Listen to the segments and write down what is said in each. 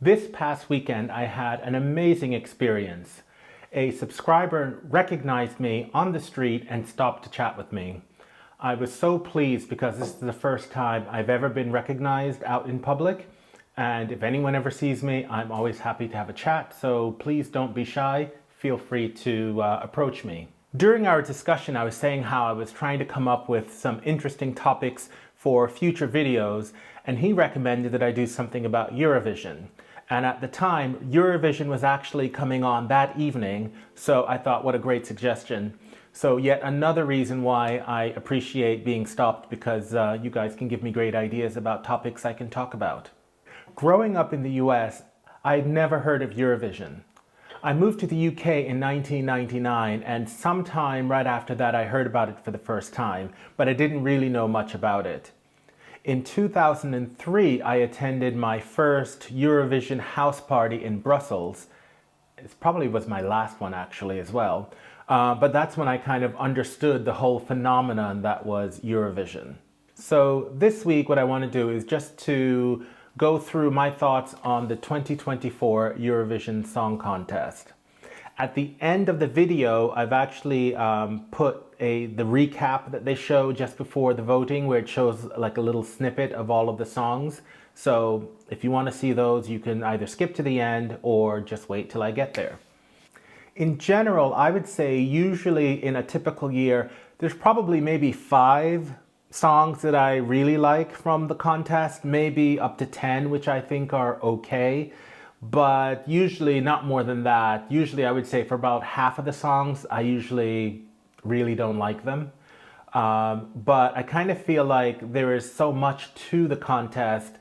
This past weekend, I had an amazing experience. A subscriber recognized me on the street and stopped to chat with me. I was so pleased because this is the first time I've ever been recognized out in public. And if anyone ever sees me, I'm always happy to have a chat. So please don't be shy. Feel free to approach me. During our discussion, I was saying how I was trying to come up with some interesting topics for future videos, and he recommended that I do something about Eurovision. And at the time, Eurovision was actually coming on that evening, so I thought, what a great suggestion. So yet another reason why I appreciate being stopped, because you guys can give me great ideas about topics I can talk about. Growing up in the US, I'd never heard of Eurovision. I moved to the UK in 1999, and sometime right after that I heard about it for the first time, but I didn't really know much about it. In 2003, I attended my first Eurovision house party in Brussels. It probably was my last one actually as well. But that's when I kind of understood the whole phenomenon that was Eurovision. So this week what I want to do is just to go through my thoughts on the 2024 Eurovision Song Contest. At the end of the video, I've actually put the recap that they show just before the voting, where it shows like a little snippet of all of the songs. So if you want to see those, you can either skip to the end or just wait till I get there. In general, I would say usually in a typical year, there's probably maybe 5 songs that I really like from the contest, maybe up to 10, which I think are okay. But usually not more than that. Usually I would say for about half of the songs, I usually really don't like them. But I kind of feel like there is so much to the contest.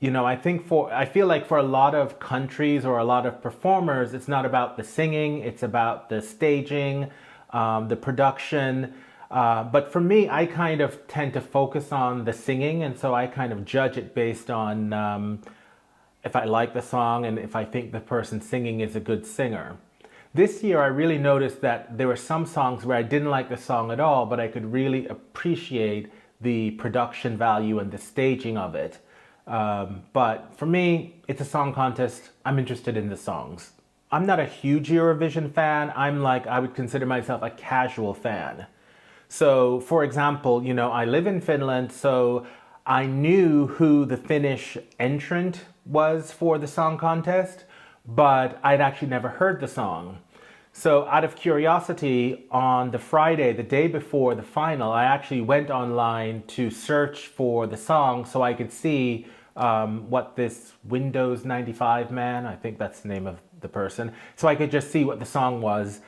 You know, I feel like for a lot of countries or a lot of performers, it's not about the singing, it's about the staging, the production. But for me, I kind of tend to focus on the singing, and so I kind of judge it based on if I like the song and if I think the person singing is a good singer. This year I really noticed that there were some songs where I didn't like the song at all, but I could really appreciate the production value and the staging of it. But for me, it's a song contest. I'm interested in the songs. I'm not a huge Eurovision fan. I would consider myself a casual fan. So for example, you know, I live in Finland, so I knew who the Finnish entrant was for the song contest, but I'd actually never heard the song. So out of curiosity, on the Friday, the day before the final, I actually went online to search for the song so I could see what this Windows 95 man, I think that's the name of the person, so I could just see what the song was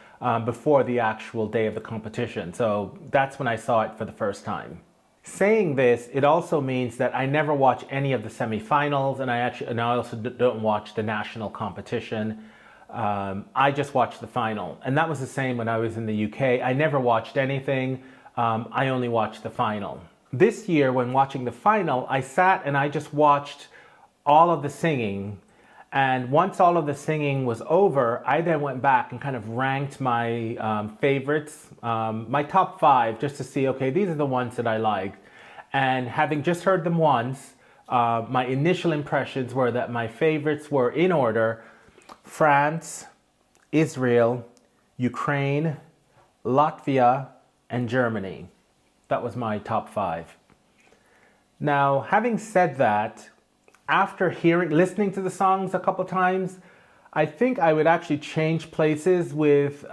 before the actual day of the competition. So that's when I saw it for the first time. Saying this, it also means that I never watch any of the semifinals, and I also don't watch the national competition. I just watch the final, and that was the same when I was in the UK. I never watched anything. I only watched the final. This year, when watching the final, I sat and I just watched all of the singing. And once all of the singing was over, I then went back and kind of ranked my favorites, my top 5, just to see, okay, these are the ones that I liked. And having just heard them once, my initial impressions were that my favorites were in order: France, Israel, Ukraine, Latvia, and Germany. That was my top 5. Now, having said that, after listening to the songs a couple times, I think I would actually change places with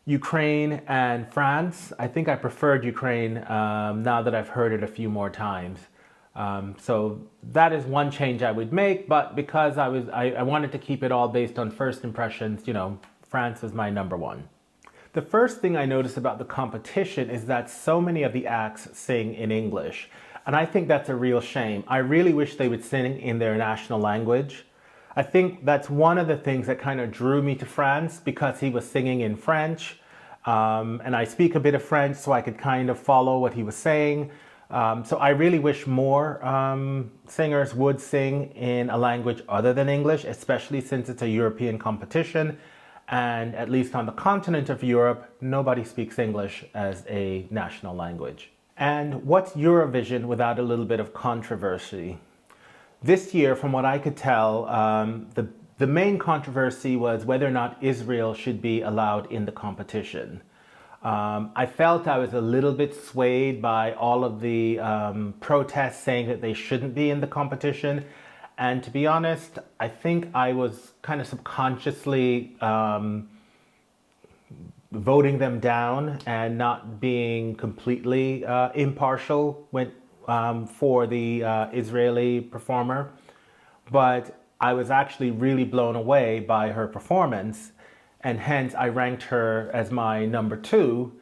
Ukraine and France. I think I preferred Ukraine now that I've heard it a few more times. So that is one change I would make, but because I wanted to keep it all based on first impressions, you know, France was my number 1. The first thing I noticed about the competition is that so many of the acts sing in English. And I think that's a real shame. I really wish they would sing in their national language. I think that's one of the things that kind of drew me to France, because he was singing in French. And I speak a bit of French, so I could kind of follow what he was saying. So I really wish more singers would sing in a language other than English, especially since it's a European competition. And at least on the continent of Europe, nobody speaks English as a national language. And what's Eurovision without a little bit of controversy? This year, from what I could tell, the main controversy was whether or not Israel should be allowed in the competition. I felt I was a little bit swayed by all of the protests saying that they shouldn't be in the competition. And to be honest, I think I was kind of subconsciously voting them down and not being completely impartial for the Israeli performer. But I was actually really blown away by her performance, and hence I ranked her as my number two.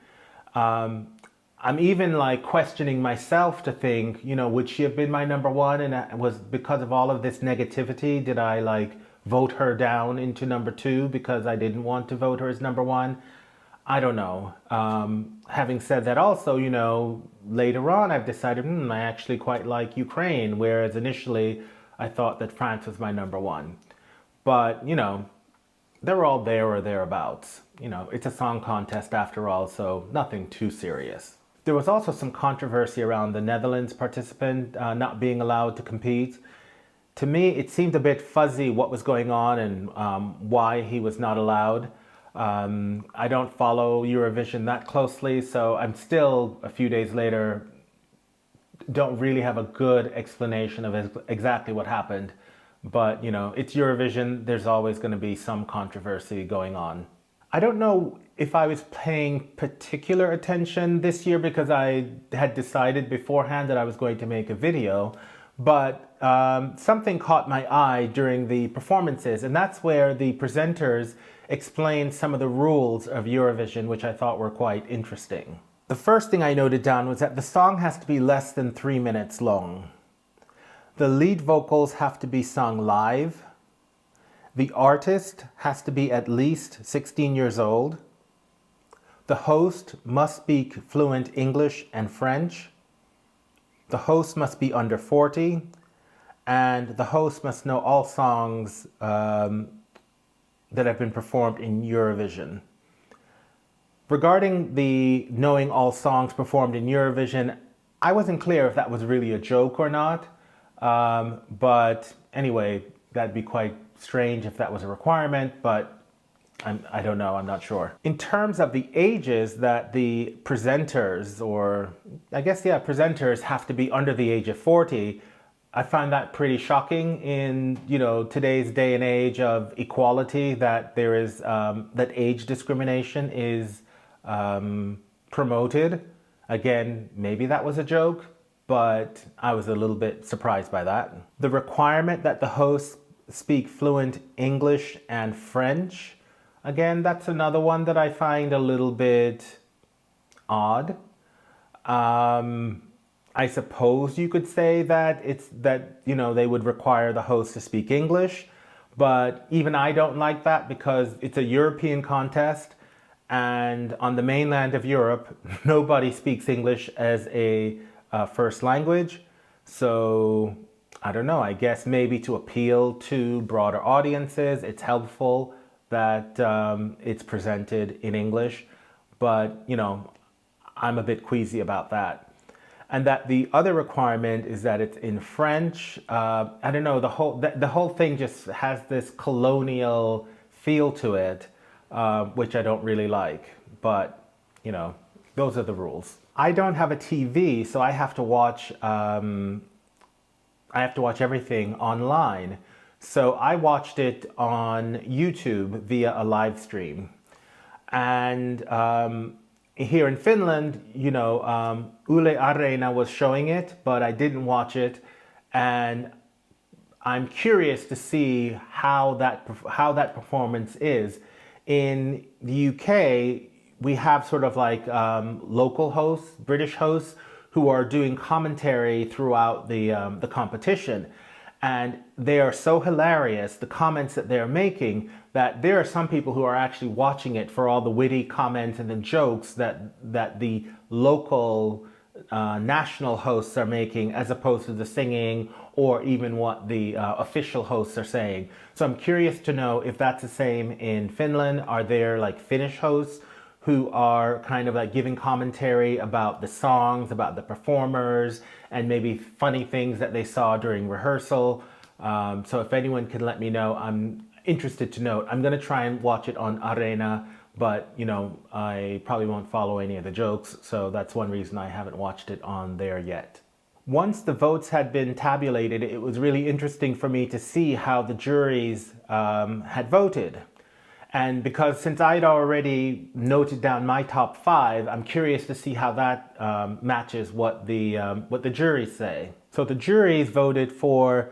I'm even like questioning myself to think, would she have been my number one? And it was because of all of this negativity, did I like vote her down into number two because I didn't want to vote her as number one? I don't know. Having said that also, later on I've decided, I actually quite like Ukraine, whereas initially I thought that France was my number one. But, they're all there or thereabouts. It's a song contest after all, so nothing too serious. There was also some controversy around the Netherlands participant not being allowed to compete. To me, it seemed a bit fuzzy what was going on and why he was not allowed. I don't follow Eurovision that closely, so I'm still, a few days later, don't really have a good explanation of exactly what happened. But, it's Eurovision. There's always going to be some controversy going on. I don't know if I was paying particular attention this year because I had decided beforehand that I was going to make a video, but something caught my eye during the performances, and that's where the presenters explained some of the rules of Eurovision, which I thought were quite interesting. The first thing I noted down was that the song has to be less than 3 minutes long. The lead vocals have to be sung live. The artist has to be at least 16 years old. The host must speak fluent English and French. The host must be under 40. And the host must know all songs that have been performed in Eurovision. Regarding the knowing all songs performed in Eurovision, I wasn't clear if that was really a joke or not. But anyway, that'd be quite strange if that was a requirement, but I don't know, I'm not sure. In terms of the ages that the presenters, or I guess, presenters have to be under the age of 40, I find that pretty shocking in, today's day and age of equality, that there is, that age discrimination is promoted. Again, maybe that was a joke, but I was a little bit surprised by that. The requirement that the hosts speak fluent English and French, again, that's another one that I find a little bit odd. I suppose you could say that they would require the host to speak English, but even I don't like that because it's a European contest, and on the mainland of Europe, nobody speaks English as a first language. So I don't know, I guess maybe to appeal to broader audiences, it's helpful that it's presented in English, but I'm a bit queasy about that. And that the other requirement is that it's in French. I don't know, the whole thing just has this colonial feel to it, which I don't really like. But, those are the rules. I don't have a TV, so I have to watch everything online. So I watched it on YouTube via a live stream. And here in Finland, Yle Areena was showing it, but I didn't watch it, and I'm curious to see how that performance is. In the UK, we have sort of like local hosts, British hosts, who are doing commentary throughout the competition. And they are so hilarious, the comments that they're making, that there are some people who are actually watching it for all the witty comments and the jokes that the local national hosts are making, as opposed to the singing or even what the official hosts are saying. So I'm curious to know if that's the same in Finland. Are there like Finnish hosts who are kind of like giving commentary about the songs, about the performers, and maybe funny things that they saw during rehearsal. So if anyone can let me know, I'm interested to know. I'm going to try and watch it on Arena, but I probably won't follow any of the jokes, so that's one reason I haven't watched it on there yet. Once the votes had been tabulated, it was really interesting for me to see how the juries had voted. And because since I'd already noted down my top 5, I'm curious to see how that matches what the juries say. So the juries voted for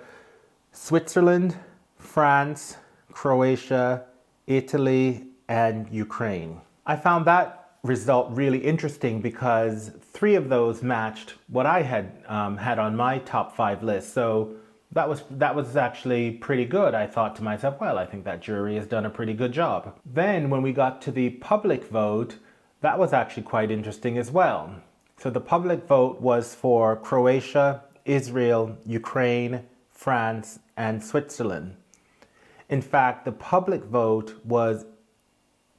Switzerland, France, Croatia, Italy, and Ukraine. I found that result really interesting because 3 of those matched what I had had on my top 5 list. So that was actually pretty good. I thought to myself, well, I think that jury has done a pretty good job. Then when we got to the public vote, that was actually quite interesting as well. So the public vote was for Croatia, Israel, Ukraine, France, and Switzerland. In fact, the public vote was,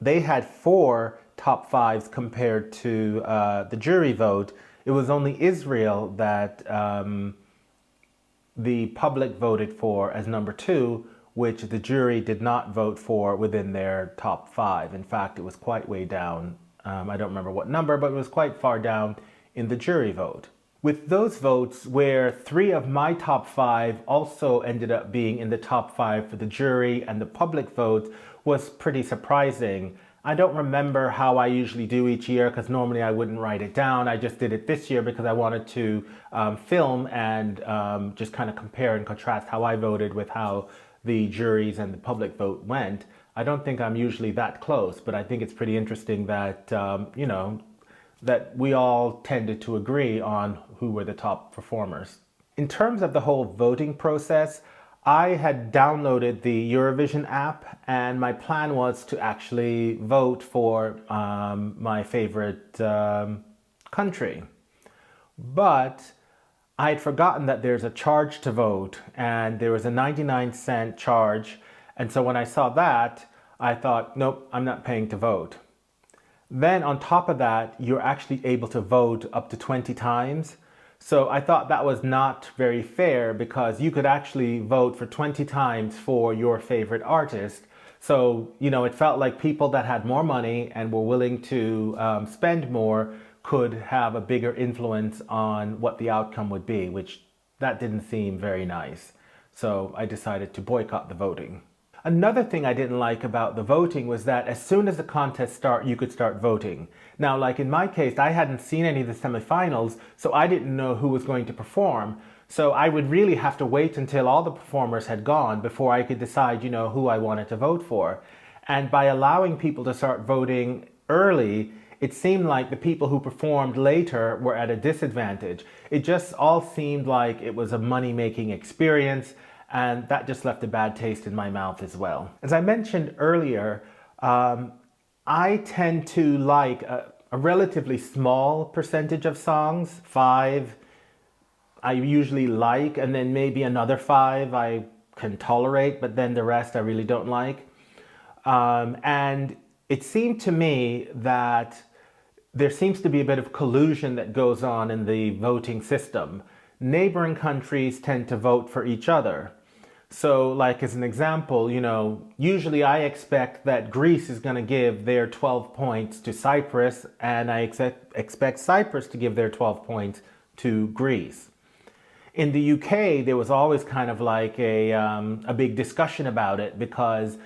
they had 4 top 5s compared to the jury vote. It was only Israel that the public voted for as number 2, which the jury did not vote for within their top 5. In fact, it was quite way down. I don't remember what number, but it was quite far down in the jury vote. With those votes, where 3 of my top 5 also ended up being in the top 5 for the jury and the public vote, was pretty surprising. I don't remember how I usually do each year because normally I wouldn't write it down. I just did it this year because I wanted to film and just kind of compare and contrast how I voted with how the juries and the public vote went. I don't think I'm usually that close, but I think it's pretty interesting that, that we all tended to agree on who were the top performers. In terms of the whole voting process, I had downloaded the Eurovision app and my plan was to actually vote for my favorite country. But I had forgotten that there's a charge to vote and there was a 99-cent charge. And so when I saw that, I thought, nope, I'm not paying to vote. Then on top of that, you're actually able to vote up to 20 times. So I thought that was not very fair because you could actually vote for 20 times for your favorite artist. So, it felt like people that had more money and were willing to spend more could have a bigger influence on what the outcome would be, which that didn't seem very nice. So I decided to boycott the voting. Another thing I didn't like about the voting was that as soon as the contest started, you could start voting. Now, like in my case, I hadn't seen any of the semifinals, so I didn't know who was going to perform. So I would really have to wait until all the performers had gone before I could decide, who I wanted to vote for. And by allowing people to start voting early, it seemed like the people who performed later were at a disadvantage. It just all seemed like it was a money-making experience. And that just left a bad taste in my mouth as well. As I mentioned earlier, I tend to like a relatively small percentage of songs. 5 I usually like, and then maybe another 5 I can tolerate, but then the rest I really don't like. And it seemed to me that there seems to be a bit of collusion that goes on in the voting system. Neighboring countries tend to vote for each other. So like as an example, usually I expect that Greece is going to give their 12 points to Cyprus and I expect Cyprus to give their 12 points to Greece. In the UK, there was always kind of like a big discussion about it because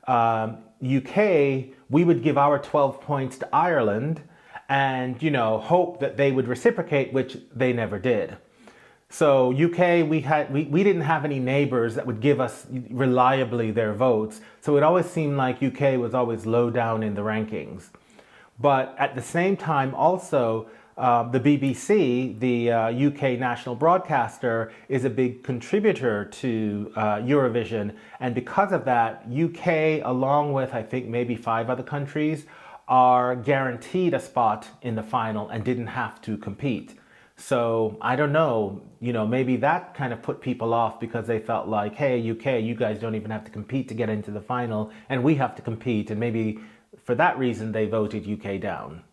UK, we would give our 12 points to Ireland and, hope that they would reciprocate, which they never did. So UK, we didn't have any neighbors that would give us reliably their votes. So it always seemed like UK was always low down in the rankings. But at the same time, also, the BBC, the UK national broadcaster, is a big contributor to Eurovision. And because of that, UK, along with I think maybe 5 other countries, are guaranteed a spot in the final and didn't have to compete. So I don't know, maybe that kind of put people off because they felt like, hey, UK, you guys don't even have to compete to get into the final and we have to compete. And maybe for that reason, they voted UK down.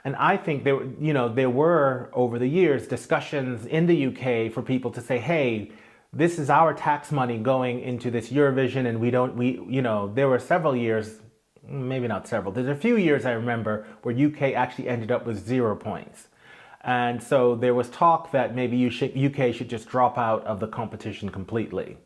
And I think there were over the years discussions in the UK for people to say, hey, this is our tax money going into this Eurovision, and there were several years, maybe not several, there's a few years I remember where UK actually ended up with 0 points. And so there was talk that maybe UK should just drop out of the competition completely.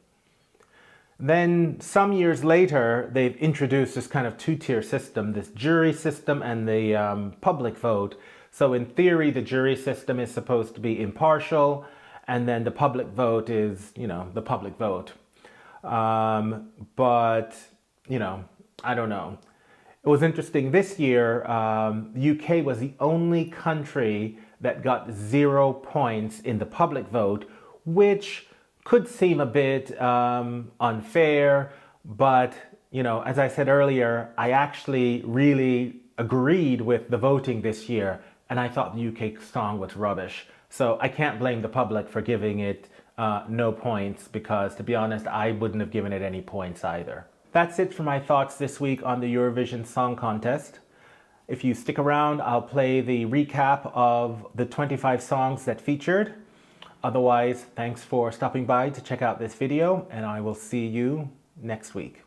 Then some years later, they've introduced this kind of two-tier system, this jury system and the public vote. So in theory, the jury system is supposed to be impartial, and then the public vote is, the public vote. But, I don't know. It was interesting. This year, UK was the only country that got 0 points in the public vote, which could seem a bit unfair, but as I said earlier, I actually really agreed with the voting this year, and I thought the UK song was rubbish. So I can't blame the public for giving it no points, because to be honest, I wouldn't have given it any points either. That's it for my thoughts this week on the Eurovision Song Contest. If you stick around, I'll play the recap of the 25 songs that featured. Otherwise, thanks for stopping by to check out this video, and I will see you next week.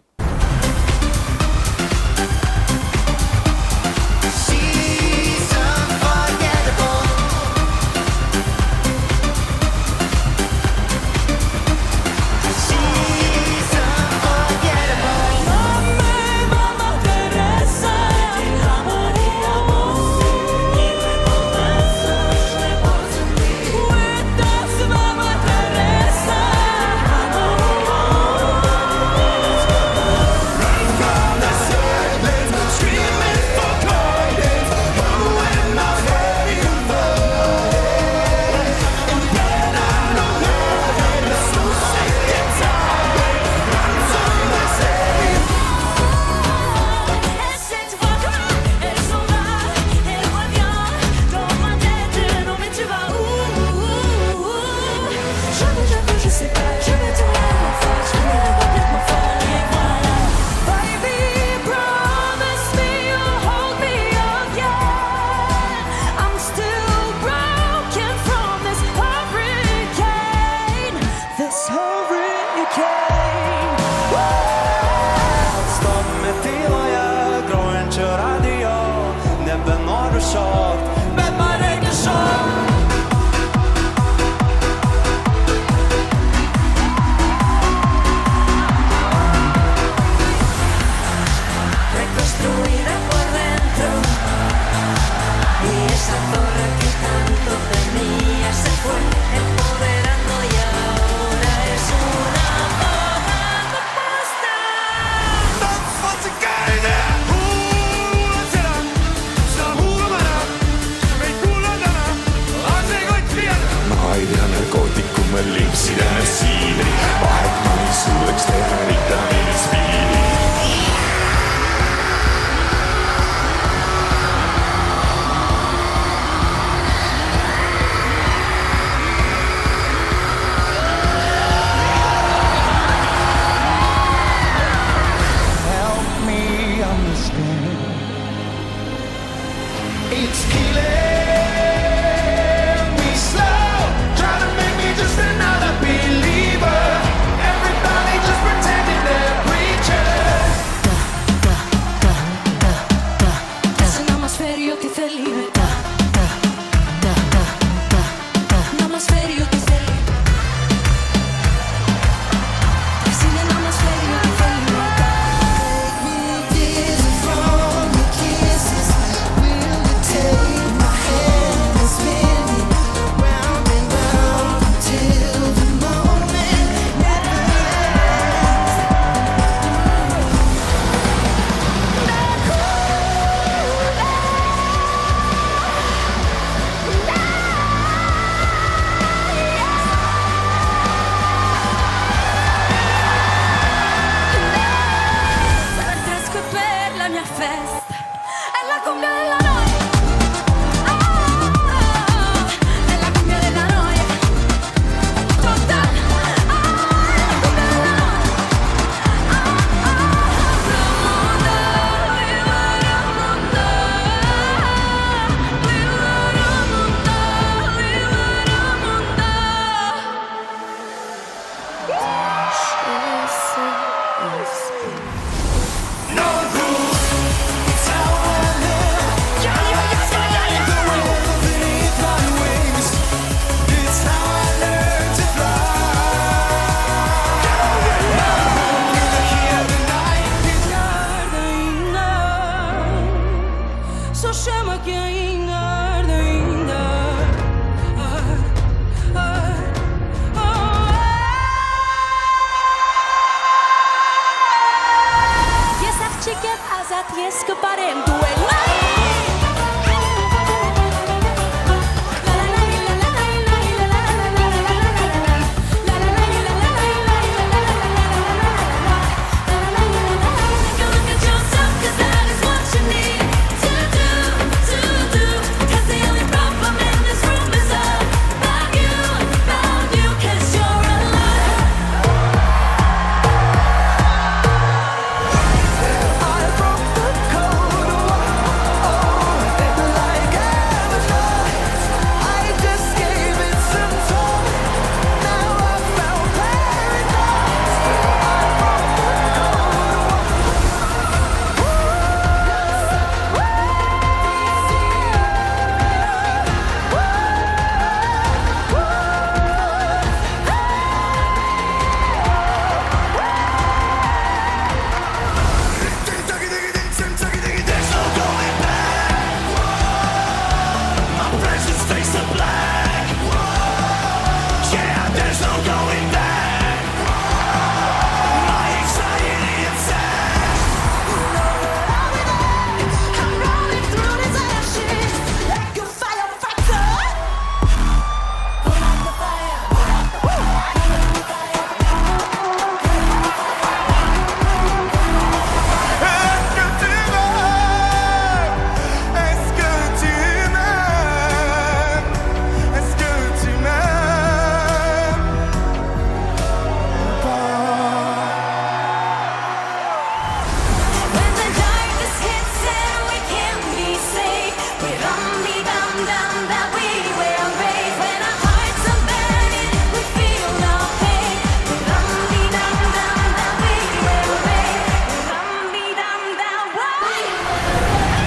It's killing me slow, trying to make me just another believer. Everybody just pretending they're sä tiesko parem tuen.